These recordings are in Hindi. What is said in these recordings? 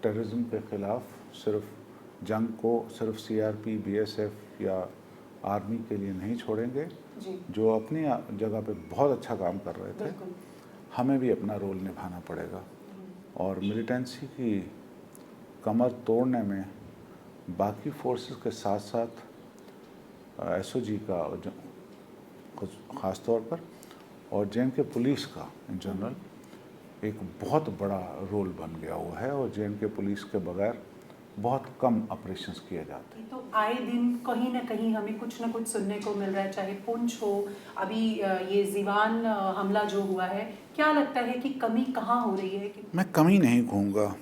टेररिज्म के ख़िलाफ़ सिर्फ जंग को सिर्फ सीआरपी, बीएसएफ या आर्मी के लिए नहीं छोड़ेंगे, जो अपनी जगह पे बहुत अच्छा काम कर रहे थे, हमें भी अपना रोल निभाना पड़ेगा। और मिलिटेंसी की कमर तोड़ने में बाकी फोर्सेस के साथ साथ एसओजी का ख़ास तौर पर और जेएनके पुलिस का इन जनरल एक बहुत बड़ा रोल बन गया हुआ है। और जेएनके पुलिस के बगैर बहुत कम ऑपरेशंस किए जाते हैं। तो आए दिन कहीं ना कहीं हमें कुछ ना कुछ सुनने को मिल रहा है, चाहे पुंछ हो, अभी ये ज़ीवान हमला जो हुआ है, क्या लगता है कि कमी कहाँ हो रही है? मैं कमी नहीं कहूँगा,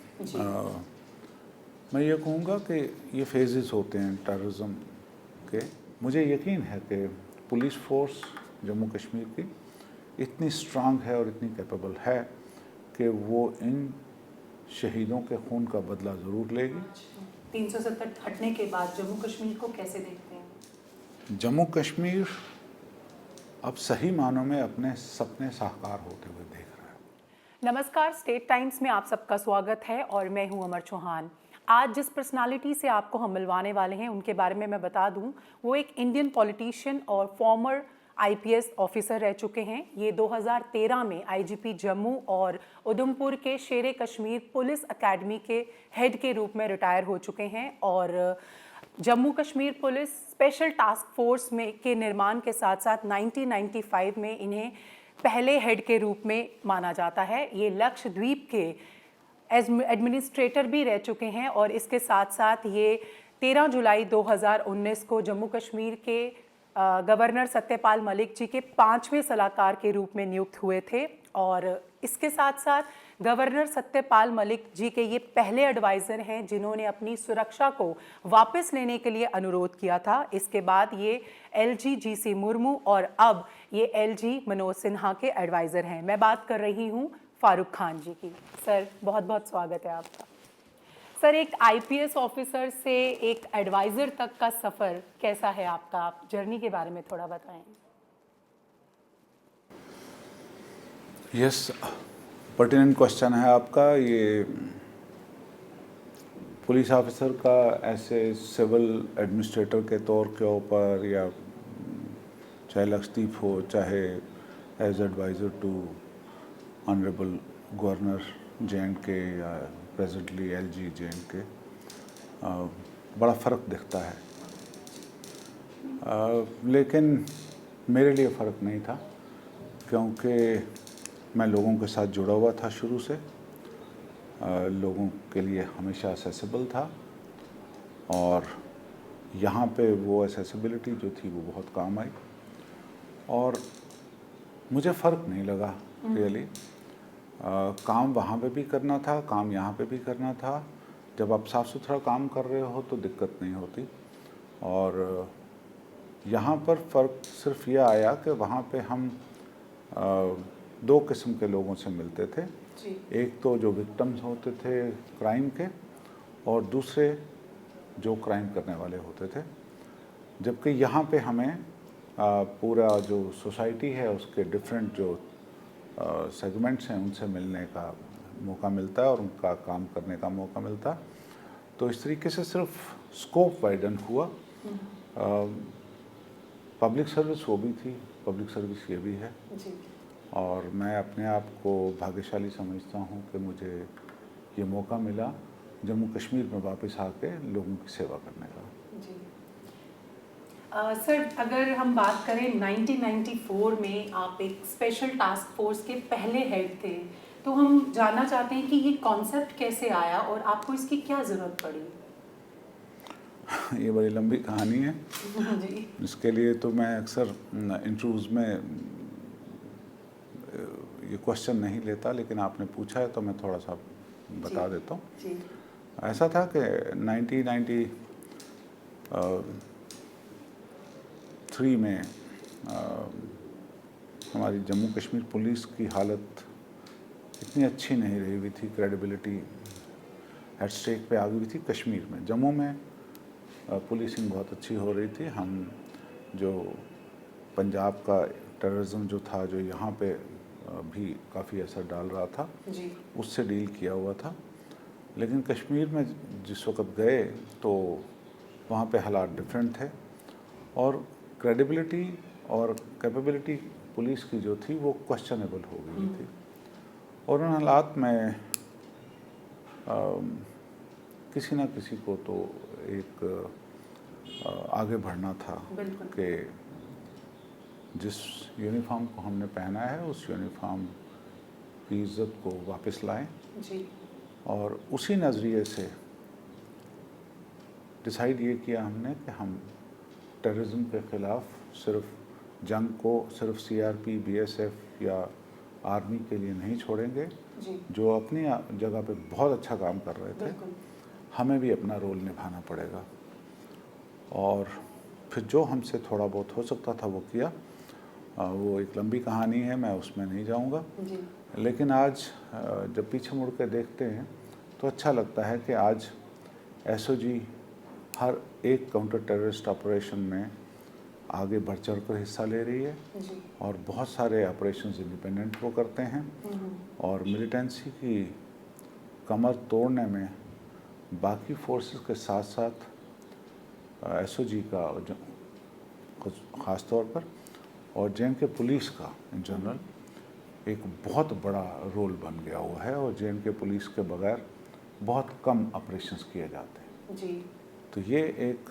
मैं ये कहूँगा कि ये फेजेस होते हैं टेररिज्म के। मुझे यकीन है कि पुलिस फोर्स जम्मू कश्मीर की इतनी स्ट्रांग है और इतनी कैपेबल है कि वो इन शहीदों के खून का बदला ज़रूर लेगी। 370 हटने के बाद जम्मू कश्मीर को कैसे देखते हैं? जम्मू कश्मीर अब सही मानों में अपने सपने साकार होते हुए देख रहा है। नमस्कार, स्टेट टाइम्स में आप सबका स्वागत है और मैं हूं अमर चौहान। आज जिस पर्सनालिटी से आपको हम मिलवाने वाले हैं उनके बारे में मैं बता दूं, वो एक इंडियन पॉलिटिशियन और फॉर्मर आईपीएस ऑफिसर रह चुके हैं। ये 2013 में आईजीपी जम्मू और उधमपुर के शेरे कश्मीर पुलिस एकेडमी के हेड के रूप में रिटायर हो चुके हैं और Jammu Kashmir police special task force में के निर्माण के साथ साथ 1995 में इन्हें पहले हेड के रूप में माना जाता है। ये लक्षद्वीप के एडमिनिस्ट्रेटर भी रह चुके हैं और इसके साथ साथ ये 13 जुलाई 2019 को जम्मू कश्मीर के गवर्नर सत्यपाल मलिक जी के 5वें सलाहकार के रूप में नियुक्त हुए थे। और इसके साथ साथ गवर्नर सत्यपाल मलिक जी के ये पहले एडवाइज़र हैं जिन्होंने अपनी सुरक्षा को वापस लेने के लिए अनुरोध किया था। इसके बाद ये एलजी जीसी मुर्मू और अब ये एलजी मनोज सिन्हा के एडवाइज़र हैं। मैं बात कर रही हूँ फारूक खान जी की। सर, बहुत बहुत स्वागत है आपका। सर, एक आईपीएस ऑफिसर से एक एडवाइज़र तक का सफ़र कैसा है आपका? आप जर्नी के बारे में थोड़ा बताएं। यस, पर्टिनेंट क्वेश्चन है आपका। ये पुलिस ऑफिसर का ऐसे सिविल एडमिनिस्ट्रेटर के तौर के ऊपर या चाहे लक्षद्वीप हो, चाहे as advisor to honourable governor JNK या प्रेजेंटली एलजी जेएनके, बड़ा फ़र्क दिखता है। लेकिन मेरे लिए फ़र्क नहीं था क्योंकि मैं लोगों के साथ जुड़ा हुआ था शुरू से, लोगों के लिए हमेशा असेसिबल था और यहाँ पे वो असेसिबिलिटी जो थी वो बहुत काम आई और मुझे फ़र्क नहीं लगा रियली। काम वहाँ पे भी करना था, काम यहाँ पे भी करना था। जब आप साफ़ सुथरा काम कर रहे हो तो दिक्कत नहीं होती। और यहाँ पर फ़र्क सिर्फ ये आया कि वहाँ पे हम दो किस्म के लोगों से मिलते थे। एक तो जो विक्टिम्स होते थे क्राइम के और दूसरे जो क्राइम करने वाले होते थे। जबकि यहाँ पे हमें पूरा जो सोसाइटी है उसके डिफरेंट जो सेगमेंट्स हैं उनसे मिलने का मौका मिलता है और उनका काम करने का मौका मिलता। तो इस तरीके से सिर्फ स्कोप वाइडन हुआ। पब्लिक सर्विस वो भी थी, पब्लिक सर्विस ये भी है जी। और मैं अपने आप को भाग्यशाली समझता हूँ कि मुझे ये मौका मिला जम्मू कश्मीर में वापस आके लोगों की सेवा करने का। जी। सर, अगर हम बात करें 1994 में आप एक स्पेशल टास्क फोर्स के पहले हेड थे, तो हम जानना चाहते हैं कि ये कॉन्सेप्ट कैसे आया और आपको इसकी क्या ज़रूरत पड़ी? ये बड़ी लंबी कहानी है जी। इसके लिए तो मैं अक्सर इंटरव्यूज़ में ये क्वेश्चन नहीं लेता, लेकिन आपने पूछा है तो मैं थोड़ा सा बता देता हूँ। ऐसा था कि 1993 में हमारी जम्मू कश्मीर पुलिस की हालत इतनी अच्छी नहीं रही हुई थी, क्रेडिबिलिटी एट स्टेक पे आ गई थी कश्मीर में। जम्मू में पुलिसिंग बहुत अच्छी हो रही थी। हम जो पंजाब का टेररिज्म जो था, जो यहाँ पे भी काफ़ी असर डाल रहा था, जी। उससे डील किया हुआ था। लेकिन कश्मीर में जिस वक्त गए तो वहाँ पे हालात डिफरेंट थे और क्रेडिबिलिटी और कैपेबिलिटी पुलिस की जो थी वो क्वेश्चनेबल हो गई थी। और उन हालात में किसी ना किसी को तो एक आगे बढ़ना था कि जिस यूनिफॉर्म को हमने पहना है उस यूनिफॉर्म की इज़्ज़त को वापस लाएं जी। और उसी नज़रिए से डिसाइड ये किया हमने कि हम टेररिज्म के ख़िलाफ़ सिर्फ जंग को सिर्फ सीआरपी, बीएसएफ या आर्मी के लिए नहीं छोड़ेंगे जी। जो अपनी जगह पे बहुत अच्छा काम कर रहे थे, हमें भी अपना रोल निभाना पड़ेगा। और फिर जो हमसे थोड़ा बहुत हो सकता था वो किया। वो एक लंबी कहानी है, मैं उसमें नहीं जाऊंगा। लेकिन आज जब पीछे मुड़ के देखते हैं तो अच्छा लगता है कि आज एसओजी हर एक काउंटर टेररिस्ट ऑपरेशन में आगे बढ़ चढ़ कर हिस्सा ले रही है जी। और बहुत सारे ऑपरेशंस इंडिपेंडेंट वो करते हैं और मिलिटेंसी की कमर तोड़ने में बाकी फोर्सेस के साथ साथ एसओजी का जो ख़ास तौर पर और जेएनके पुलिस का इन जनरल एक बहुत बड़ा रोल बन गया हुआ है और जेएनके पुलिस के बगैर बहुत कम ऑपरेशंस किए जाते हैं जी। तो ये एक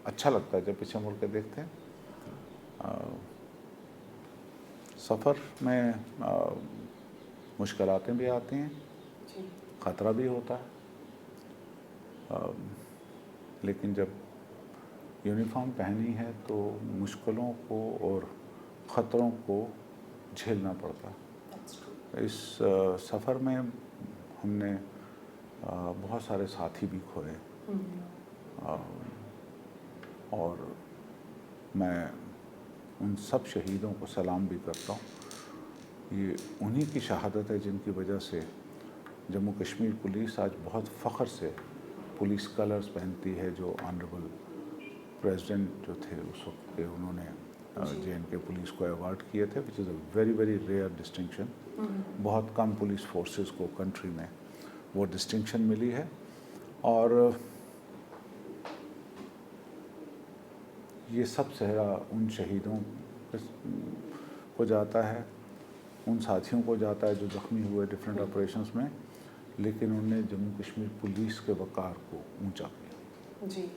अच्छा लगता है जब पीछे मुड़ के देखते हैं। सफ़र में मुश्किलातें भी आती हैं, ख़तरा भी होता है, लेकिन जब यूनिफॉर्म पहनी है तो मुश्किलों को और ख़तरों को झेलना पड़ता है। इस सफ़र में हमने बहुत सारे साथी भी खोए और मैं उन सब शहीदों को सलाम भी करता हूँ। ये उन्हीं की शहादत है जिनकी वजह से जम्मू कश्मीर पुलिस आज बहुत फ़ख्र से पुलिस कलर्स पहनती है जो ऑनरेबल प्रेसिडेंट जो थे उस वक्त के उन्होंने जेएनके पुलिस को अवार्ड किए थे, which is a very very rare distinction. बहुत कम पुलिस फोर्सेस को कंट्री में वो डिस्टिंक्शन मिली है और ये सब सेहरा उन शहीदों को जाता है, उन साथियों को जाता है जो ज़ख्मी हुए डिफरेंट ऑपरेशंस में, लेकिन उन्होंने जम्मू कश्मीर पुलिस के वक़ार को ऊंचा किया। जी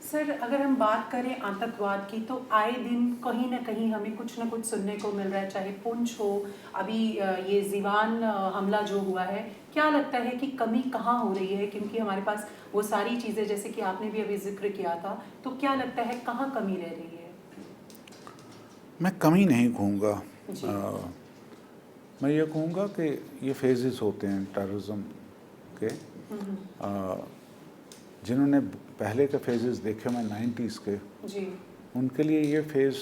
सर, अगर हम बात करें आतंकवाद की तो आए दिन कहीं ना कहीं हमें कुछ ना कुछ सुनने को मिल रहा है, चाहे पुंछ हो, अभी ये ज़ीवान हमला जो हुआ है, क्या लगता है कि कमी कहाँ हो रही है? क्योंकि हमारे पास वो सारी चीज़ें जैसे कि आपने भी अभी जिक्र किया था, तो क्या लगता है कहाँ कमी रह रही है? मैं कमी नहीं कहूँगा, मैं ये कहूँगा कि ये फेजेस होते हैं टेररिज्म के। जिन्होंने पहले के फेजेस देखे मैं 90s के जी। उनके लिए ये फेज़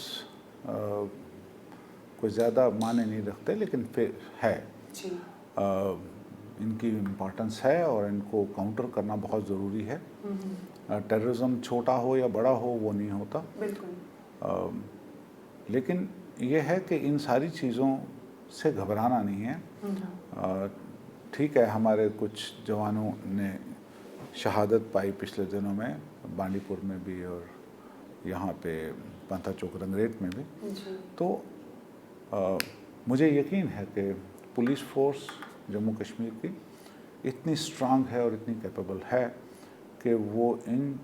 कोई ज़्यादा माने नहीं रखते, लेकिन है जी। इनकी इम्पोर्टेंस है और इनको काउंटर करना बहुत ज़रूरी है। टेररिज्म छोटा हो या बड़ा हो वो नहीं होता, बिल्कुल। लेकिन ये है कि इन सारी चीज़ों से घबराना नहीं है। ठीक है, हमारे कुछ जवानों ने शहादत पाई पिछले दिनों में, बांडीपुर में भी और यहाँ पे पंथा चौक रंगरेट में भी। तो मुझे यकीन है कि पुलिस फोर्स जम्मू कश्मीर की इतनी स्ट्रांग है और इतनी कैपेबल है कि वो इन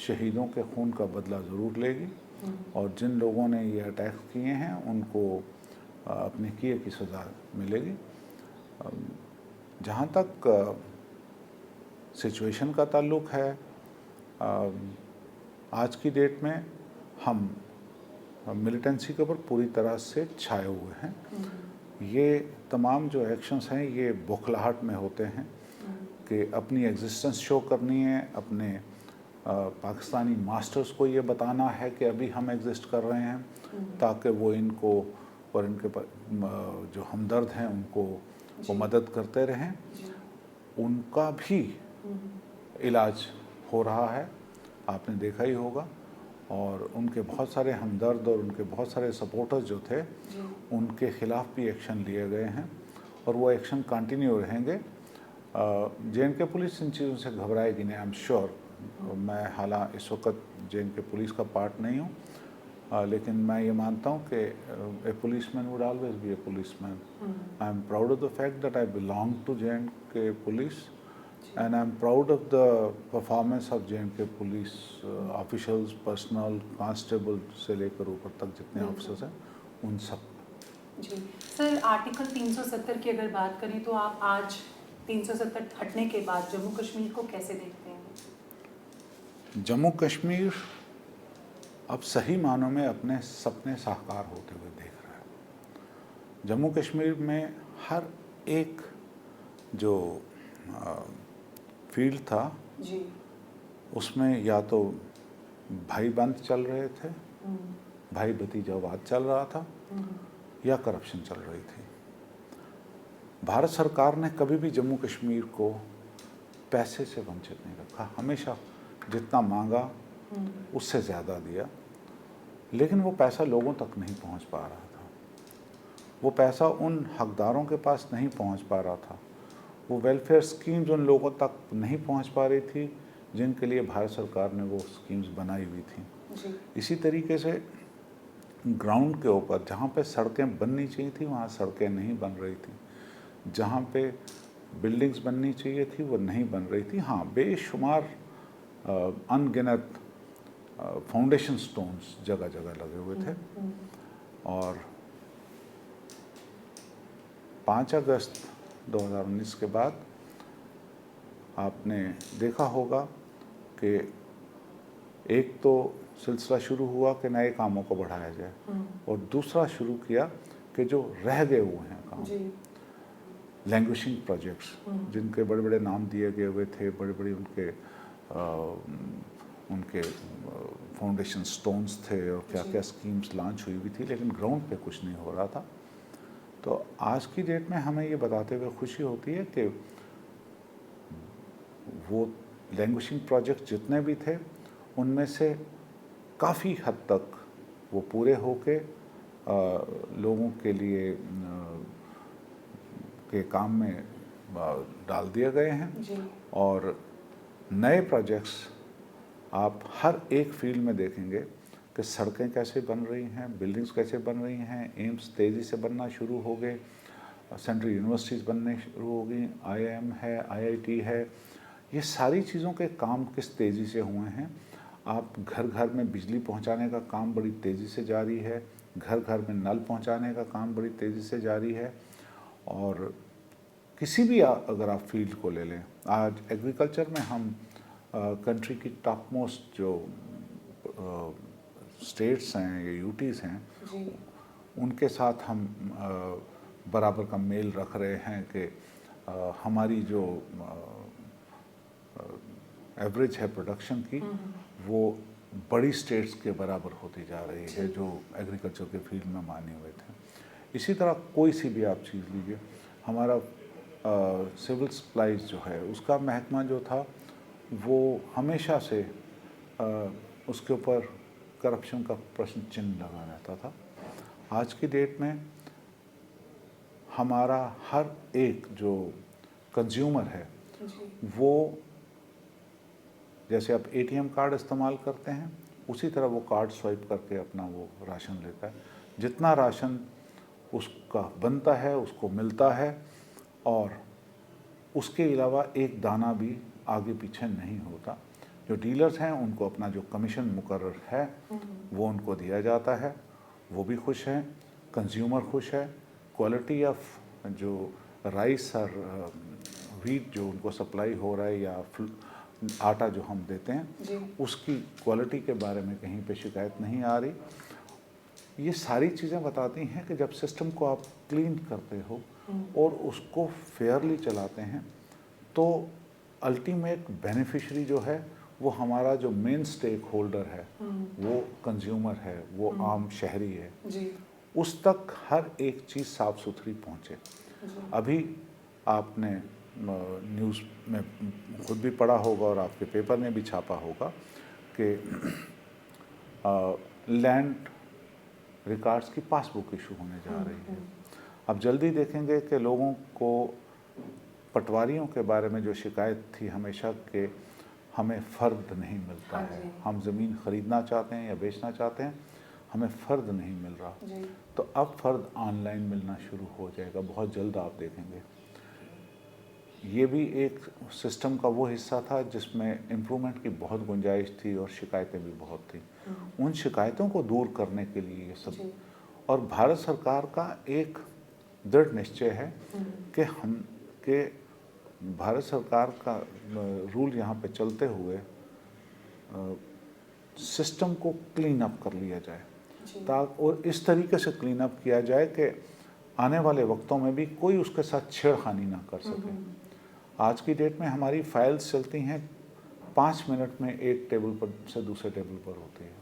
शहीदों के खून का बदला ज़रूर लेगी और जिन लोगों ने ये अटैक किए हैं उनको अपने किए की सज़ा मिलेगी। जहाँ तक सिचुएशन का ताल्लुक़ है, आज की डेट में हम मिलिटेंसी के ऊपर पूरी तरह से छाए हुए हैं। ये तमाम जो एक्शंस हैं ये बौखलाहट में होते हैं कि अपनी एग्जिस्टेंस शो करनी है, अपने पाकिस्तानी मास्टर्स को ये बताना है कि अभी हम एग्जिस्ट कर रहे हैं, ताकि वो इनको और इनके जो हमदर्द हैं उनको वो मदद करते रहें। उनका भी इलाज हो रहा है, आपने देखा ही होगा, और उनके बहुत सारे हमदर्द और उनके बहुत सारे सपोर्टर्स जो थे उनके ख़िलाफ़ भी एक्शन लिए गए हैं और वो एक्शन कंटिन्यू रहेंगे। जे.एन.के पुलिस इन चीज़ों से घबराएगी नहीं, आई एम श्योर। मैं हालांकि इस वक्त जे.एन.के पुलिस का पार्ट नहीं हूँ, लेकिन मैं ये मानता हूँ कि a policeman would always be a policeman. I am proud of the fact that I belong to J and K police, and I'm proud of the performance of J&K police officials, personnel, constable से लेकर ऊपर तक जितने ऑफिसर्स हैं उन सब। जी सर, आर्टिकल 370 की अगर बात करें तो आप आज 370 हटने के बाद जम्मू कश्मीर को कैसे देखते हैं? जम्मू कश्मीर अब सही मानों में अपने सपने साकार होते हुए देख रहा है। जम्मू कश्मीर में हर एक जो फील्ड था जी, उसमें या तो भाई बंद चल रहे थे, भाई भतीजावाद चल रहा था, या करप्शन चल रही थी। भारत सरकार ने कभी भी जम्मू कश्मीर को पैसे से वंचित नहीं रखा, हमेशा जितना मांगा उससे ज़्यादा दिया, लेकिन वो पैसा लोगों तक नहीं पहुंच पा रहा था। वो पैसा उन हकदारों के पास नहीं पहुंच पा रहा था। वो वेलफेयर स्कीम्स उन लोगों तक नहीं पहुंच पा रही थी जिनके लिए भारत सरकार ने वो स्कीम्स बनाई हुई थी। जी, इसी तरीके से ग्राउंड के ऊपर जहाँ पे सड़कें बननी चाहिए थी वहाँ सड़कें नहीं बन रही थी, जहाँ पे बिल्डिंग्स बननी चाहिए थी वो नहीं बन रही थी। हाँ, बेशुमार अनगिनत फाउंडेशन स्टोन्स जगह जगह लगे हुए थे। और 5 अगस्त 2019 के बाद आपने देखा होगा कि एक तो सिलसिला शुरू हुआ कि नए कामों को बढ़ाया जाए, और दूसरा शुरू किया कि जो रह गए हुए हैं काम, जी, लैंग्वेजिंग प्रोजेक्ट्स जिनके बड़े बड़े नाम दिए गए हुए थे, बड़े बड़े उनके फाउंडेशन स्टोन्स थे और क्या क्या स्कीम्स लॉन्च हुई हुई थी, लेकिन ग्राउंड पे कुछ नहीं हो रहा था। तो आज की डेट में हमें ये बताते हुए खुशी होती है कि वो लैंग्वेजिंग प्रोजेक्ट जितने भी थे उनमें से काफ़ी हद तक वो पूरे होके लोगों के लिए के काम में डाल दिए गए हैं। जी, और नए प्रोजेक्ट्स आप हर एक फील्ड में देखेंगे कि सड़कें कैसे बन रही हैं, बिल्डिंग्स कैसे बन रही हैं, एम्स तेज़ी से बनना शुरू हो गए, सेंट्रल यूनिवर्सिटीज़ बनने शुरू हो गई, IIM है, IIT है। ये सारी चीज़ों के काम किस तेज़ी से हुए हैं। आप घर घर में बिजली पहुंचाने का काम बड़ी तेज़ी से जारी है, घर घर में नल पहुंचाने का काम बड़ी तेज़ी से जारी है। और किसी भी अगर आप फील्ड को ले लें, आज एग्रीकल्चर में हम कंट्री की टॉप मोस्ट जो स्टेट्स हैं या यूटीज़ हैं जी, उनके साथ हम बराबर का मेल रख रहे हैं कि हमारी जो एवरेज है प्रोडक्शन की वो बड़ी स्टेट्स के बराबर होती जा रही है जो एग्रीकल्चर के फील्ड में माने हुए थे। इसी तरह कोई सी भी आप चीज़ लीजिए, हमारा सिविल सप्लाईज जो है उसका महकमा जो था वो हमेशा से उसके ऊपर करप्शन का प्रश्न चिन्ह लगा रहता था। आज की डेट में हमारा हर एक जो कंज्यूमर है जी, वो जैसे आप ATM कार्ड इस्तेमाल करते हैं उसी तरह वो कार्ड स्वाइप करके अपना वो राशन लेता है। जितना राशन उसका बनता है उसको मिलता है, और उसके अलावा एक दाना भी आगे पीछे नहीं होता। जो डीलर्स हैं उनको अपना जो कमीशन मुकर्रर है वो उनको दिया जाता है, वो भी खुश हैं, कंज्यूमर खुश है। क्वालिटी ऑफ जो राइस और व्हीट जो उनको सप्लाई हो रहा है या आटा जो हम देते हैं जी, उसकी क्वालिटी के बारे में कहीं पे शिकायत नहीं आ रही। ये सारी चीज़ें बताती हैं कि जब सिस्टम को आप क्लीन करते हो और उसको फेयरली चलाते हैं तो अल्टीमेट बेनिफिशरी जो है वो हमारा जो मेन स्टेक होल्डर है वो कंज्यूमर है, वो आम शहरी है, जी, उस तक हर एक चीज़ साफ़ सुथरी पहुँचे। अभी आपने न्यूज़ में खुद भी पढ़ा होगा और आपके पेपर में भी छापा होगा कि लैंड रिकॉर्ड्स की पासबुक इशू होने जा रही है। अब जल्दी देखेंगे कि लोगों को पटवारियों के बारे में जो शिकायत थी हमेशा कि हमें फ़र्द नहीं मिलता हाँ है, जी। हम ज़मीन ख़रीदना चाहते हैं या बेचना चाहते हैं, हमें फ़र्द नहीं मिल रहा। जी। तो अब फ़र्द ऑनलाइन मिलना शुरू हो जाएगा, बहुत जल्द आप देखेंगे। ये भी एक सिस्टम का वो हिस्सा था जिसमें इम्प्रूवमेंट की बहुत गुंजाइश थी और शिकायतें भी बहुत थी। उन शिकायतों को दूर करने के लिए ये सब, जी। और भारत सरकार का एक दृढ़ निश्चय है कि भारत सरकार का रूल यहाँ पे चलते हुए सिस्टम को क्लीन अप कर लिया जाए, और इस तरीके से क्लीन अप किया जाए कि आने वाले वक्तों में भी कोई उसके साथ छेड़खानी ना कर सके। आज की डेट में हमारी फाइल्स चलती हैं 5 मिनट में, एक टेबल पर से दूसरे टेबल पर होती है।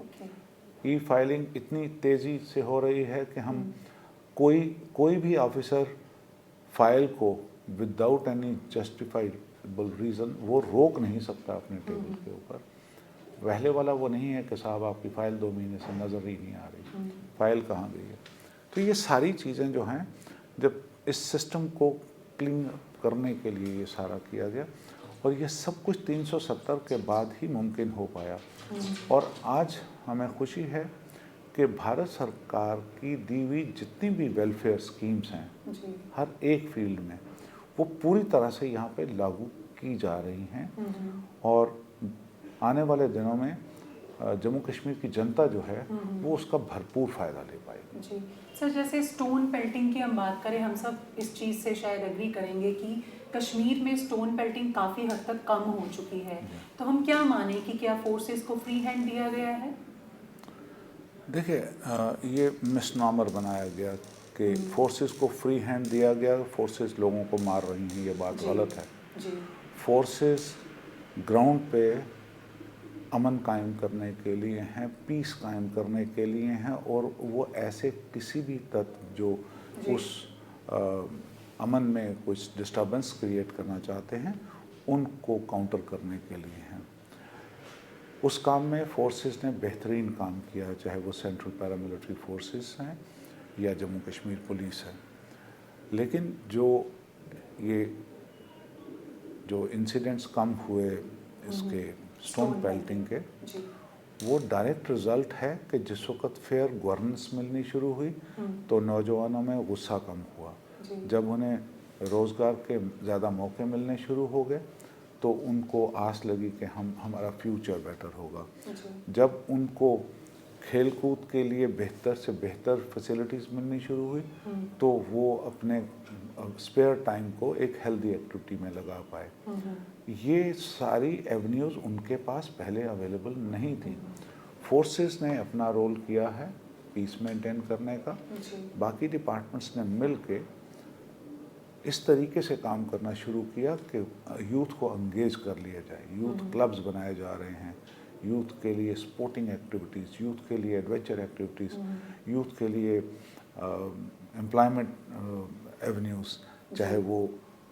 ई फाइलिंग इतनी तेज़ी से हो रही है कि हम कोई भी ऑफिसर फाइल को विदाउट एनी जस्टिफाइबल रीज़न वो रोक नहीं सकता अपने टेबल के ऊपर। पहले वाला वो नहीं है कि साहब आपकी फ़ाइल 2 महीने से नज़र ही नहीं आ रही, फ़ाइल कहाँ गई है। तो ये सारी चीज़ें जो हैं, जब इस सिस्टम को क्लीन करने के लिए ये सारा किया गया, और ये सब कुछ 370 के बाद ही मुमकिन हो पाया। और आज हमें खुशी है कि भारत सरकार की दी हुई जितनी भी वेलफेयर स्कीम्स हैं हर एक फील्ड में, वो पूरी तरह से यहाँ पे लागू की जा रही हैं, और आने वाले दिनों में जम्मू कश्मीर की जनता जो है वो उसका भरपूर फ़ायदा ले पाएगी। जी सर, जैसे स्टोन पेल्टिंग की हम बात करें, हम सब इस चीज़ से शायद एग्री करेंगे कि कश्मीर में स्टोन पेल्टिंग काफ़ी हद तक कम हो चुकी है। तो हम क्या माने कि क्या फोर्सेस को फ्री हैंड दिया गया है? देखिए, ये मिसनॉमर बनाया गया कि फोर्सेस को फ्री हैंड दिया गया, फोर्सेस लोगों को मार रही हैं, ये बात गलत है। जी। फोर्सेस ग्राउंड पे अमन कायम करने के लिए हैं, पीस कायम करने के लिए हैं, और वो ऐसे किसी भी तत्व जो उस अमन में कुछ डिस्टर्बेंस क्रिएट करना चाहते हैं उनको काउंटर करने के लिए हैं। उस काम में फोर्सेस ने बेहतरीन काम किया, चाहे वो सेंट्रल पैरामिलिट्री फोर्सेस हैं या जम्मू कश्मीर पुलिस है। लेकिन जो इंसिडेंट्स कम हुए इसके स्टोन पेल्टिंग के, वो डायरेक्ट रिजल्ट है कि जिस वक्त फेयर गवर्नेंस मिलनी शुरू हुई तो नौजवानों में गुस्सा कम हुआ। जब उन्हें रोज़गार के ज़्यादा मौके मिलने शुरू हो गए तो उनको आस लगी कि हमारा फ्यूचर बेटर होगा। जब उनको खेल कूद के लिए बेहतर से बेहतर फैसिलिटीज़ मिलनी शुरू हुई तो वो अपने स्पेयर टाइम को एक हेल्दी एक्टिविटी में लगा पाए। ये सारी एवेन्यूज़ उनके पास पहले अवेलेबल नहीं थी। फोर्सेस ने अपना रोल किया है पीस मेंटेन करने का, बाकी डिपार्टमेंट्स ने मिल के इस तरीके से काम करना शुरू किया कि यूथ को एंगेज कर लिया जाए। यूथ क्लब्स बनाए जा रहे हैं, यूथ के लिए स्पोर्टिंग एक्टिविटीज़, यूथ के लिए एडवेंचर एक्टिविटीज़, यूथ के लिए एम्प्लॉयमेंट एवेन्यूज़, चाहे वो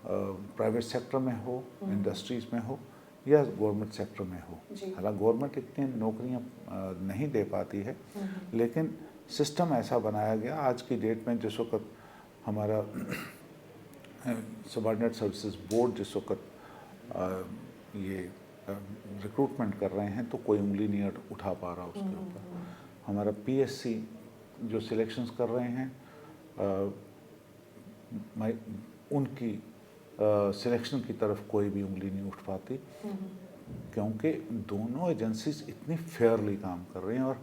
प्राइवेट सेक्टर में हो, इंडस्ट्रीज़ में हो या गवर्नमेंट सेक्टर में हो। हालांकि गवर्नमेंट इतनी नौकरियां नहीं दे पाती है, लेकिन सिस्टम ऐसा बनाया गया। आज की डेट में जिस वक्त हमारा सबऑर्डिनेट सर्विसेज बोर्ड जिस वक्त ये रिक्रूटमेंट कर रहे हैं तो कोई उंगली नहीं उठा पा रहा उसके ऊपर। हमारा पीएससी जो सिलेक्शंस कर रहे हैं उनकी सिलेक्शन की तरफ कोई भी उंगली नहीं उठ पाती, क्योंकि दोनों एजेंसीज इतनी फेयरली काम कर रही हैं। और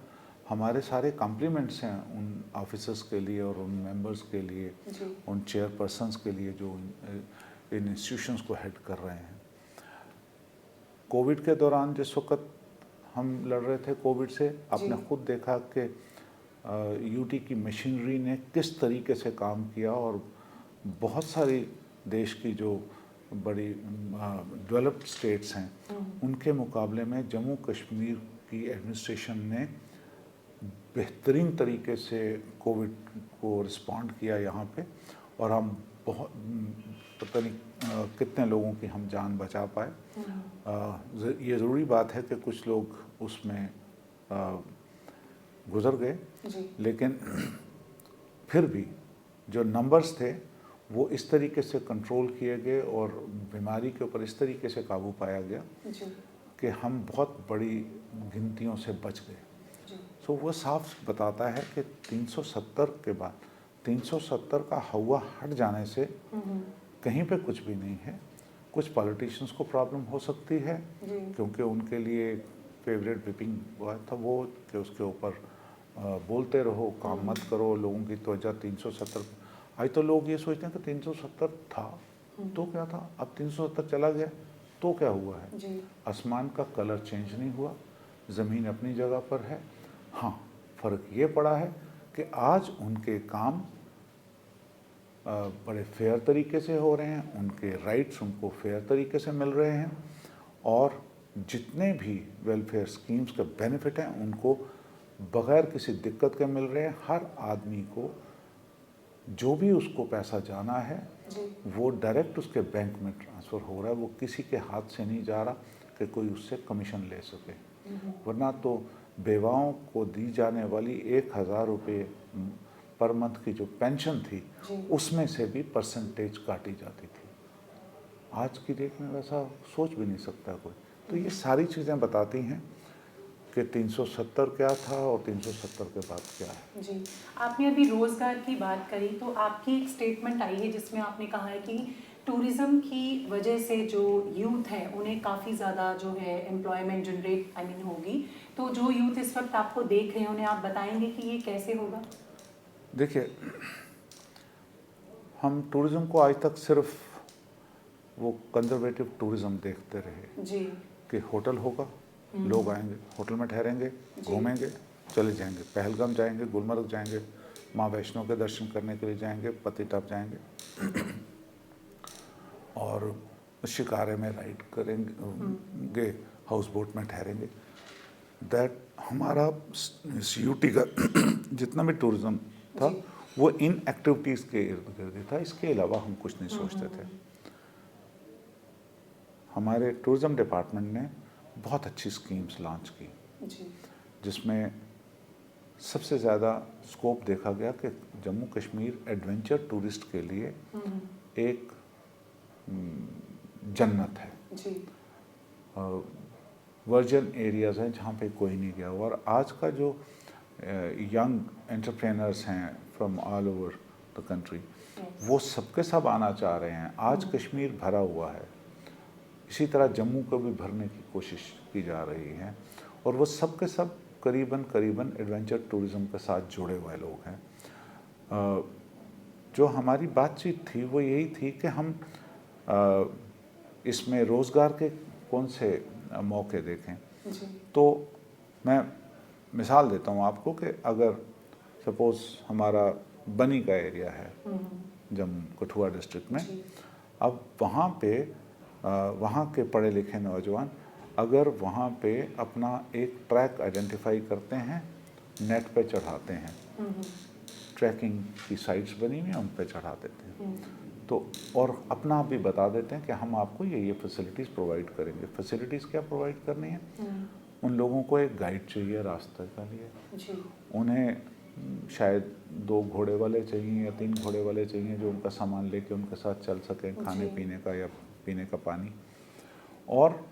हमारे सारे कॉम्प्लीमेंट्स हैं उन ऑफिसर्स के लिए और उन मेंबर्स के लिए, उन चेयरपर्सन्स के लिए जो इन इंस्टीट्यूशंस को हेड कर रहे हैं। कोविड के दौरान जिस वक्त हम लड़ रहे थे कोविड से, आपने खुद देखा कि यूटी की मशीनरी ने किस तरीके से काम किया, और बहुत सारी देश की जो बड़ी डेवलप्ड स्टेट्स हैं उनके मुकाबले में जम्मू कश्मीर की एडमिनिस्ट्रेशन ने बेहतरीन तरीके से कोविड को रिस्पॉन्ड किया यहाँ पे, और हम बहुत पता नहीं कितने लोगों की हम जान बचा पाए। ये ज़रूरी बात है कि कुछ लोग उसमें गुज़र गए, लेकिन फिर भी जो नंबर्स थे वो इस तरीके से कंट्रोल किए गए और बीमारी के ऊपर इस तरीके से काबू पाया गया कि हम बहुत बड़ी गिनतियों से बच गए। सो वो साफ बताता है कि 370 के बाद 370 का हवा हट जाने से कहीं पे कुछ भी नहीं है। कुछ पॉलिटिशियंस को प्रॉब्लम हो सकती है क्योंकि उनके लिए फेवरेट विपिंग हुआ था वो कि उसके ऊपर बोलते रहो, काम मत करो, लोगों की तवज्जो 370। आज तो लोग ये सोचते हैं कि 370 था तो क्या था, अब 370 चला गया तो क्या हुआ है। आसमान का कलर चेंज नहीं हुआ, ज़मीन अपनी जगह पर है। हाँ, फ़र्क ये पड़ा है कि आज उनके काम बड़े फेयर तरीके से हो रहे हैं, उनके राइट्स उनको फेयर तरीके से मिल रहे हैं और जितने भी वेलफेयर स्कीम्स के बेनिफिट हैं उनको बग़ैर किसी दिक्कत के मिल रहे हैं। हर आदमी को जो भी उसको पैसा जाना है वो डायरेक्ट उसके बैंक में ट्रांसफ़र हो रहा है, वो किसी के हाथ से नहीं जा रहा कि कोई उससे कमीशन ले सके। वरना तो बेवाओं को दी जाने वाली 1000 रुपये पर मंथ की जो पेंशन थी उसमें से भी परसेंटेज काटी जाती थी। आज की डेट में वैसा सोच भी नहीं सकता कोई। तो ये सारी चीज़ें बताती हैं कि 370 क्या था और 370 के बाद क्या है। जी, आपने अभी रोज़गार की बात करी तो आपकी एक स्टेटमेंट आई है जिसमें आपने कहा है कि टूरिज़्म की वजह से जो यूथ है उन्हें काफ़ी ज़्यादा जो है एम्प्लॉयमेंट जनरेट होगी। तो जो यूथ इस वक्त आपको देख रहे हैं उन्हें आप बताएंगे कि ये कैसे होगा? देखिए, हम टूरिज़्म को आज तक सिर्फ वो कंजर्वेटिव टूरिज़्म देखते रहे जी कि होटल होगा, लोग आएंगे, होटल में ठहरेंगे, घूमेंगे, चले जाएंगे, पहलगाम जाएंगे, गुलमर्ग जाएंगे, माँ वैष्णो के दर्शन करने के लिए जाएंगे, पत्नीटॉप जाएंगे और शिकारे में राइड करेंगे, हाउस बोट में ठहरेंगे। दैट हमारा यूटी का जितना भी टूरिज़्म था वो इन एक्टिविटीज़ के इर्द गिर्द था, इसके अलावा हम कुछ नहीं सोचते थे। हमारे टूरिज़्म डिपार्टमेंट ने बहुत अच्छी स्कीम्स लॉन्च की जिसमें सबसे ज़्यादा स्कोप देखा गया कि जम्मू कश्मीर एडवेंचर टूरिस्ट के लिए एक जन्नत है। वर्जन एरियाज़ हैं जहाँ पे कोई नहीं गया हुआ और आज का जो यंग एंटरप्रेनर्स हैं from all over the country वो सबके सब आना चाह रहे हैं। आज कश्मीर भरा हुआ है, इसी तरह जम्मू को भी भरने की कोशिश की जा रही है और वो सब के सब करीबन एडवेंचर टूरिज़्म के साथ जुड़े हुए लोग हैं। जो हमारी बातचीत थी वो यही थी कि हम इसमें रोज़गार के कौन से मौके देखें। तो मैं मिसाल देता हूँ आपको कि अगर सपोज़ हमारा बनी का एरिया है जम्मू कठुआ डिस्ट्रिक्ट में, अब वहाँ पे वहाँ के पढ़े लिखे नौजवान अगर वहाँ पे अपना एक ट्रैक आइडेंटिफाई करते हैं, नेट पे चढ़ाते हैं, ट्रैकिंग की साइट्स बनी हुई हैं उन पे चढ़ा देते हैं तो और अपना भी बता देते हैं कि हम आपको ये फैसिलिटीज़ प्रोवाइड करेंगे। फैसिलिटीज़ क्या प्रोवाइड करनी है? उन लोगों को एक गाइड चाहिए रास्ते के लिए, उन्हें शायद 2 घोड़े वाले चाहिए या 3 घोड़े वाले चाहिए जो उनका सामान लेके उनके साथ चल सकें, खाने पीने का या पीने का पानी, और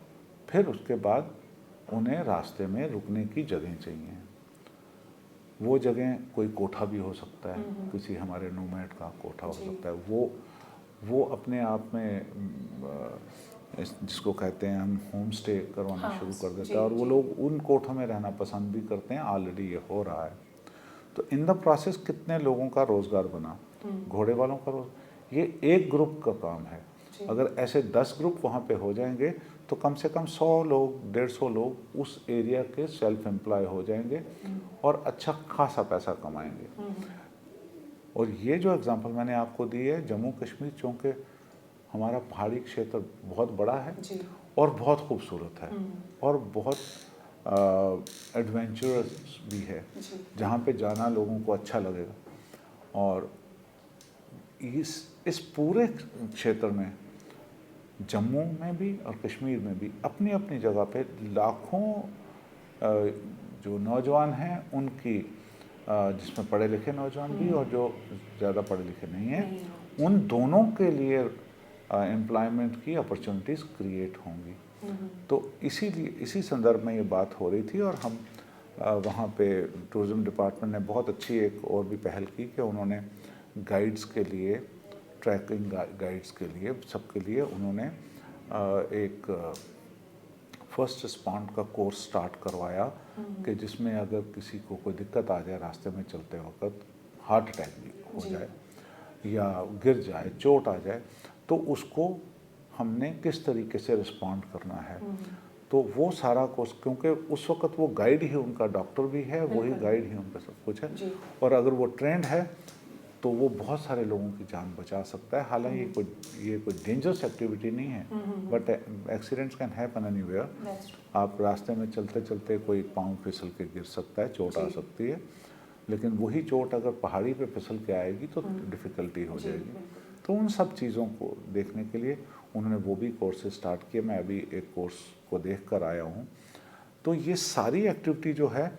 फिर उसके बाद उन्हें रास्ते में रुकने की जगह चाहिए। वो जगह कोई कोठा भी हो सकता है, किसी हमारे नोमैड का कोठा हो सकता है। वो अपने आप में जिसको कहते हैं हम होम स्टे करवाना शुरू कर देते हैं और वो लोग उन कोठों में रहना पसंद भी करते हैं। ऑलरेडी ये हो रहा है। तो इन द प्रोसेस कितने लोगों का रोज़गार बना, घोड़े वालों का ये एक ग्रुप का काम है। अगर ऐसे 10 ग्रुप वहाँ पे हो जाएंगे तो कम से कम 100 लोग 150 लोग उस एरिया के सेल्फ एम्प्लॉय हो जाएंगे और अच्छा खासा पैसा कमाएंगे। और ये जो एग्जांपल मैंने आपको दी है जम्मू कश्मीर, चूँकि हमारा पहाड़ी क्षेत्र बहुत बड़ा है और बहुत खूबसूरत है और बहुत एडवेंचरस भी है, जहाँ पे जाना लोगों को अच्छा लगेगा। और इस पूरे क्षेत्र में जम्मू में भी और कश्मीर में भी अपनी अपनी जगह पे लाखों जो नौजवान हैं उनकी, जिसमें पढ़े लिखे नौजवान भी और जो ज़्यादा पढ़े लिखे नहीं हैं, उन दोनों के लिए एम्प्लॉयमेंट की अपॉर्चुनिटीज़ क्रिएट होंगी। तो इसीलिए इसी संदर्भ में ये बात हो रही थी, और हम वहाँ पे टूरिज़्म डिपार्टमेंट ने बहुत अच्छी एक और भी पहल की कि उन्होंने गाइड्स के लिए, ट्रैकिंग गाइड्स के लिए, सबके लिए उन्होंने एक फर्स्ट रिस्पॉन्ड का कोर्स स्टार्ट करवाया कि जिसमें अगर किसी को कोई दिक्कत आ जाए रास्ते में चलते वक्त, हार्ट अटैक भी हो जाए या गिर जाए, चोट आ जाए, तो उसको हमने किस तरीके से रिस्पॉन्ड करना है। तो वो सारा कोर्स, क्योंकि उस वक्त वो गाइड ही उनका डॉक्टर भी है, वही गाइड ही उनका सब कुछ है, और अगर वो ट्रेंड है तो वो बहुत सारे लोगों की जान बचा सकता है। हालांकि ये कोई डेंजरस एक्टिविटी नहीं है, but accidents can happen anywhere. आप रास्ते में चलते चलते कोई पाँव फिसल के गिर सकता है, चोट आ सकती है, लेकिन वही चोट अगर पहाड़ी पे फिसल के आएगी तो डिफ़िकल्टी हो जाएगी। तो उन सब चीज़ों को देखने के लिए उन्होंने वो भी कोर्सेज स्टार्ट किए। मैं अभी एक कोर्स को देख कर आया हूँ। तो ये सारी एक्टिविटी जो है,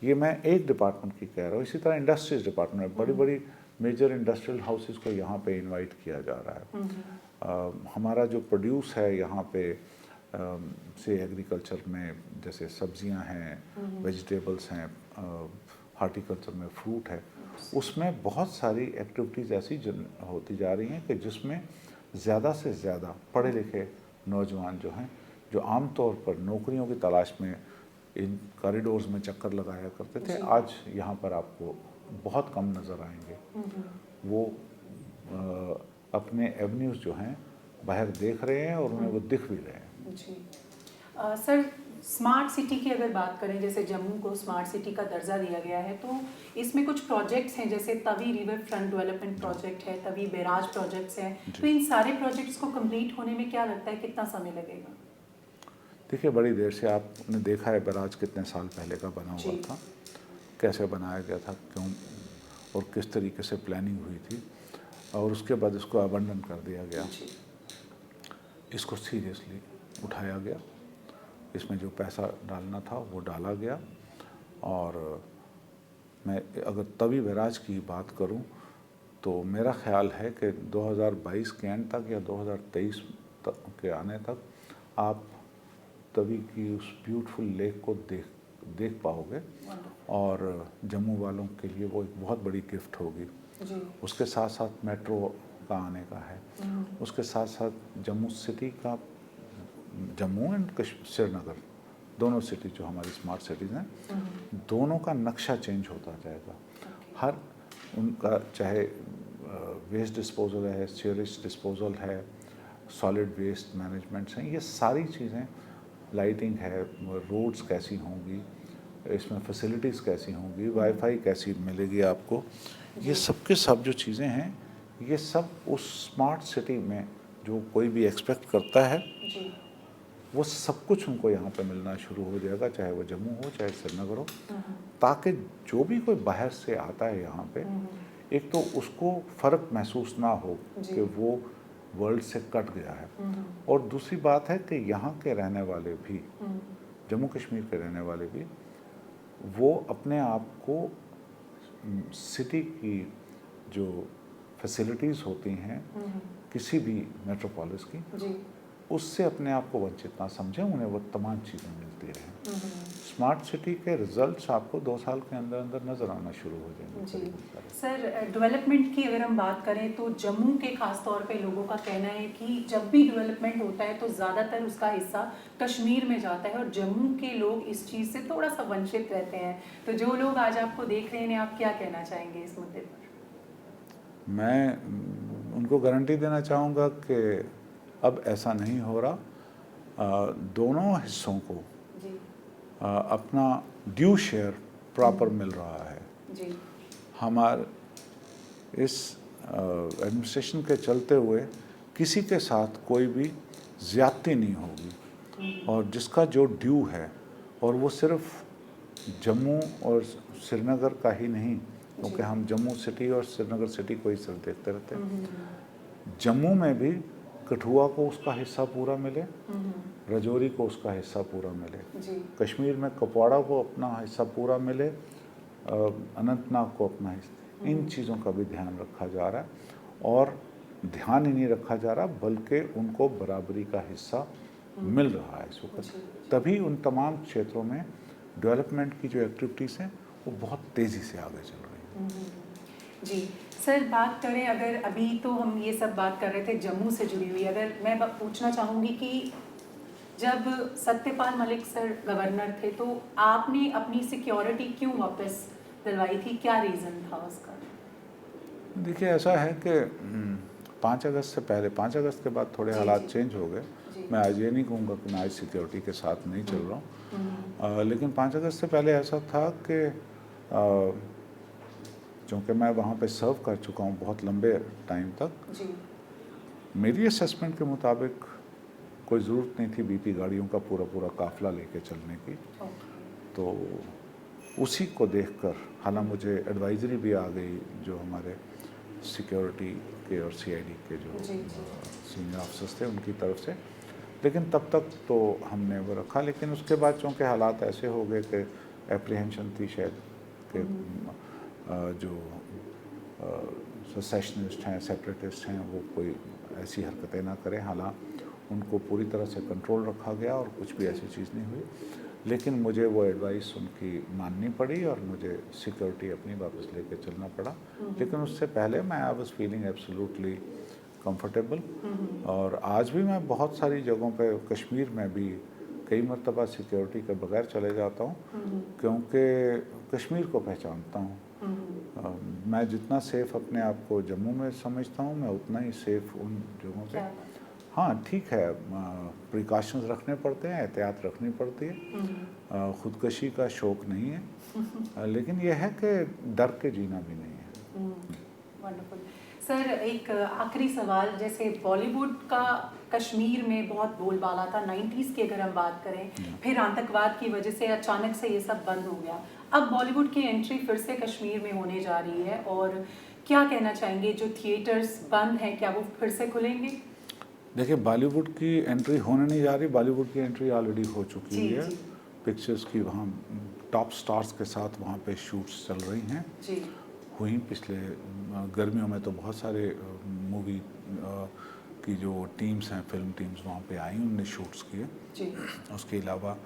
ये मैं एक डिपार्टमेंट की कह रहा हूँ। इसी तरह इंडस्ट्रीज डिपार्टमेंट में बड़ी बड़ी मेजर इंडस्ट्रियल हाउसेस को यहाँ पे इनवाइट किया जा रहा है। हमारा जो प्रोड्यूस है यहाँ पे, से एग्रीकल्चर में जैसे सब्जियाँ हैं, वेजिटेबल्स हैं, हार्टिकल्चर में फ्रूट है, उसमें बहुत सारी एक्टिविटीज़ ऐसी होती जा रही हैं कि जिसमें ज़्यादा से ज़्यादा पढ़े लिखे नौजवान जो हैं, जो आमतौर पर नौकरियों की तलाश में इन कॉरिडोर्स में चक्कर लगाया करते थे, आज यहाँ पर आपको बहुत कम नज़र आएंगे। वो अपने एवेन्यूज़ जो हैं बाहर देख रहे हैं और उन्हें वो दिख भी रहे हैं। जी सर, स्मार्ट सिटी की अगर बात करें, जैसे जम्मू को स्मार्ट सिटी का दर्जा दिया गया है, तो इसमें कुछ प्रोजेक्ट्स हैं, जैसे Tawi river front development project है, तवी बैराज प्रोजेक्ट्स हैं, तो इन सारे प्रोजेक्ट्स को कंप्लीट होने में क्या लगता है, कितना समय लगेगा? देखिए, बड़ी देर से आपने देखा है बैराज कितने साल पहले का बना हुआ था, कैसे बनाया गया था, क्यों और किस तरीके से प्लानिंग हुई थी, और उसके बाद इसको अबंडन कर दिया गया। इसको सीरियसली उठाया गया, इसमें जो पैसा डालना था वो डाला गया। और मैं अगर तवी बैराज की बात करूं तो मेरा ख्याल है कि 2022 के एंड तक या 2023 तक के आने तक आप तवी की उस ब्यूटीफुल लेक को देख पाओगे, और जम्मू वालों के लिए वो एक बहुत बड़ी गिफ्ट होगी। उसके साथ साथ मेट्रो का आने का है, उसके साथ साथ जम्मू सिटी का, जम्मू एंड श्रीनगर दोनों सिटी जो हमारी स्मार्ट सिटीज़ हैं, दोनों का नक्शा चेंज होता जाएगा। हर उनका, चाहे वेस्ट डिस्पोजल है, सीवरेज डिस्पोजल है, सॉलिड वेस्ट मैनेजमेंट्स हैं, ये सारी चीज़ें, लाइटिंग है, रोड्स कैसी होंगी, इसमें फैसिलिटीज़ कैसी होंगी, वाईफाई कैसी मिलेगी आपको, ये सब के सब जो चीज़ें हैं, ये सब उस स्मार्ट सिटी में जो कोई भी एक्सपेक्ट करता है, वो सब कुछ उनको यहाँ पे मिलना शुरू हो जाएगा, चाहे वो जम्मू हो चाहे श्रीनगर हो, ताकि जो भी कोई बाहर से आता है यहाँ पे, एक तो उसको फ़र्क महसूस ना हो कि वो वर्ल्ड से कट गया है, और दूसरी बात है कि यहाँ के रहने वाले भी, जम्मू कश्मीर के रहने वाले भी, वो अपने आप को सिटी की जो फैसिलिटीज़ होती हैं किसी भी मेट्रोपोलिस की, उससे अपने आप को वंचित ना समझें, उन्हें वो तमाम चीज़ें मिलती रहें। स्मार्ट सिटी के रिजल्ट्स आपको 2 साल के अंदर अंदर नज़र आना शुरू हो जाएंगे। सर, डेवलपमेंट की अगर हम बात करें तो जम्मू के खास तौर पे लोगों का कहना है कि जब भी डेवलपमेंट होता है तो ज़्यादातर उसका हिस्सा कश्मीर में जाता है, और जम्मू के लोग इस चीज़ से थोड़ा सा वंचित रहते हैं। तो जो लोग आज आपको देख रहे हैं, आप क्या कहना चाहेंगे इस मुद्दे पर? मैं उनको गारंटी देना चाहूँगा कि अब ऐसा नहीं हो रहा। दोनों हिस्सों को अपना ड्यू शेयर प्रॉपर मिल रहा है। हमारे इस एडमिनिस्ट्रेशन के चलते हुए किसी के साथ कोई भी ज़्यादती नहीं होगी, और जिसका जो ड्यू है, और वो सिर्फ जम्मू और श्रीनगर का ही नहीं, क्योंकि हम जम्मू सिटी और श्रीनगर सिटी को ही सिर्फ देखते रहते हैं। जम्मू में भी कठुआ को उसका हिस्सा पूरा मिले, राजौरी को उसका हिस्सा पूरा मिले, कश्मीर में कुपवाड़ा को अपना हिस्सा पूरा मिले, अनंतनाग को अपना हिस्सा, इन चीज़ों का भी ध्यान रखा जा रहा है। और ध्यान ही नहीं रखा जा रहा, बल्कि उनको बराबरी का हिस्सा मिल रहा है इस वक्त। तभी उन तमाम क्षेत्रों में डेवलपमेंट की जो एक्टिविटीज़ हैं वो बहुत तेज़ी से आगे चल रही हैं। जी सर, बात करें अगर अभी तो हम ये सब बात कर रहे थे जम्मू से जुड़ी हुई, अगर मैं पूछना चाहूँगी कि जब सत्यपाल मलिक सर गवर्नर थे तो आपने अपनी सिक्योरिटी क्यों वापस दिलवाई थी, क्या रीज़न था उसका? देखिए ऐसा है कि 5 अगस्त से पहले, 5 अगस्त के बाद थोड़े हालात चेंज हो गए। मैं आज ये नहीं कहूँगा कि मैं आज सिक्योरिटी के साथ नहीं चल रहा हूँ, लेकिन 5 अगस्त से पहले ऐसा था कि चूँकि मैं वहाँ पे सर्व कर चुका हूँ बहुत लंबे टाइम तक, मेरी असेसमेंट के मुताबिक कोई ज़रूरत नहीं थी बीपी गाड़ियों का पूरा काफ़िला लेके चलने की। तो उसी को देखकर, हालांकि मुझे एडवाइजरी भी आ गई जो हमारे सिक्योरिटी के और सीआईडी के जो सीनियर ऑफिसर्स थे उनकी तरफ से, लेकिन तब तक तो हमने वो रखा। लेकिन उसके बाद चूँकि हालात ऐसे हो गए कि एप्रीहेंशन थी शायद कि जो सेसेशनिस्ट हैं, सेपरेटिस्ट हैं, वो कोई ऐसी हरकतें ना करें। हालांकि उनको पूरी तरह से कंट्रोल रखा गया और कुछ भी ऐसी चीज़ नहीं हुई, लेकिन मुझे वो एडवाइस उनकी माननी पड़ी और मुझे सिक्योरिटी अपनी वापस लेके चलना पड़ा। लेकिन उससे पहले मैं I was feeling absolutely comfortable, और आज भी मैं बहुत सारी जगहों पे, कश्मीर में भी कई मरतबा सिक्योरिटी के बगैर चले जाता हूँ, क्योंकि कश्मीर को पहचानता हूँ। मैं जितना सेफ़ अपने आप को जम्मू में समझता हूँ, मैं उतना ही सेफ़ उन जगहों पे। हाँ ठीक है, प्रिकॉशंस रखने पड़ते हैं, एहतियात रखनी पड़ती है, ख़ुदकशी का शौक़ नहीं है, लेकिन यह है कि डर के जीना भी नहीं है। वंडरफुल सर, एक आखिरी सवाल, जैसे बॉलीवुड का कश्मीर में बहुत बोलबाला था 90s की अगर हम बात करें, फिर आतंकवाद की वजह से अचानक से ये सब बंद हो गया। अब बॉलीवुड की एंट्री फिर से कश्मीर में होने जा रही है, और क्या कहना चाहेंगे, जो थिएटर्स बंद हैं क्या वो फिर से खुलेंगे? देखिए बॉलीवुड की एंट्री होने नहीं जा रही, बॉलीवुड की एंट्री ऑलरेडी हो चुकी है। पिक्चर्स की वहाँ टॉप स्टार्स के साथ वहाँ पे शूट्स चल रही हैं हुई। पिछले गर्मियों में तो बहुत सारे मूवी की जो टीम्स हैं, फिल्म टीम्स वहाँ पे आई, उनने शूट्स किए। उसके अलावा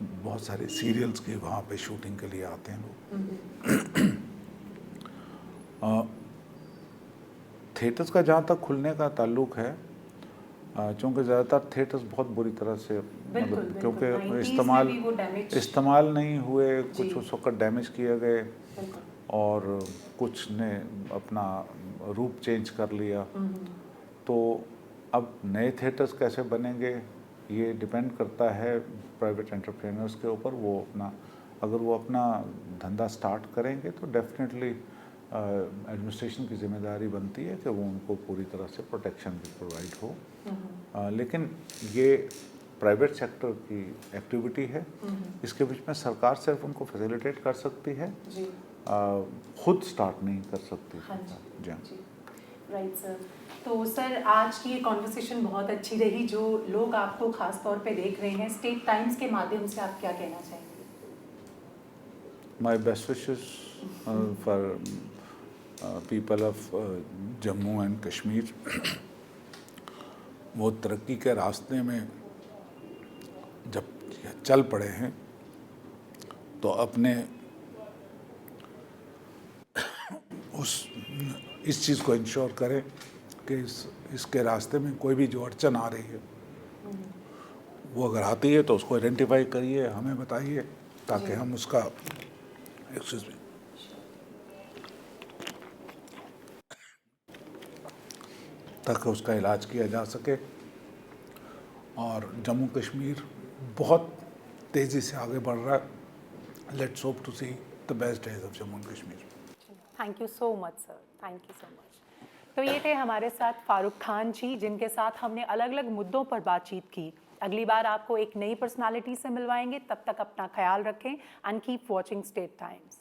बहुत सारे सीरियल्स की वहाँ पे शूटिंग के लिए आते हैं लोग। थिएटर्स का जहाँ तक खुलने का ताल्लुक है, चूँकि ज़्यादातर थिएटर्स बहुत बुरी तरह से, मतलब क्योंकि इस्तेमाल नहीं हुए, कुछ उस वक्त डैमेज किए गए और कुछ ने अपना रूप चेंज कर लिया। तो अब नए थिएटर्स कैसे बनेंगे ये डिपेंड करता है प्राइवेट एंटरप्रेन्योर्स के ऊपर। वो अपना, अगर वो अपना धंधा स्टार्ट करेंगे तो डेफिनेटली एडमिनिस्ट्रेशन की जिम्मेदारी बनती है कि वो उनको पूरी तरह से प्रोटेक्शन भी प्रोवाइड हो। लेकिन ये प्राइवेट सेक्टर की एक्टिविटी है, इसके बीच में सरकार सिर्फ उनको फैसिलिटेट कर सकती है, खुद स्टार्ट नहीं कर सकती। जी राइट सर। तो सर आज की ये कॉन्वर्सेशन बहुत अच्छी रही। जो लोग आपको खास तौर पे देख रहे हैं, स्टेट टाइम्स के माध्यम से आप क्या कहना चाहेंगे? My best wishes for people of Jammu and Kashmir. वो तरक्की के रास्ते में जब चल पड़े हैं तो अपने इस चीज़ को इंश्योर करें कि इसके रास्ते में कोई भी जो अड़चन आ रही है वो अगर आती है तो उसको आइडेंटिफाई करिए, हमें बताइए, ताकि हम उसका ताकि उसका इलाज किया जा सके। और जम्मू कश्मीर बहुत तेज़ी से आगे बढ़ रहा है। Let's hope to see the best days of Jammu and Kashmir. Thank you so much sir, thank you so much. तो ये थे हमारे साथ फारूक खान जी, जिनके साथ हमने अलग अलग मुद्दों पर बातचीत की। अगली बार आपको एक नई पर्सनालिटी से मिलवाएंगे, तब तक अपना ख्याल रखें and keep watching state times.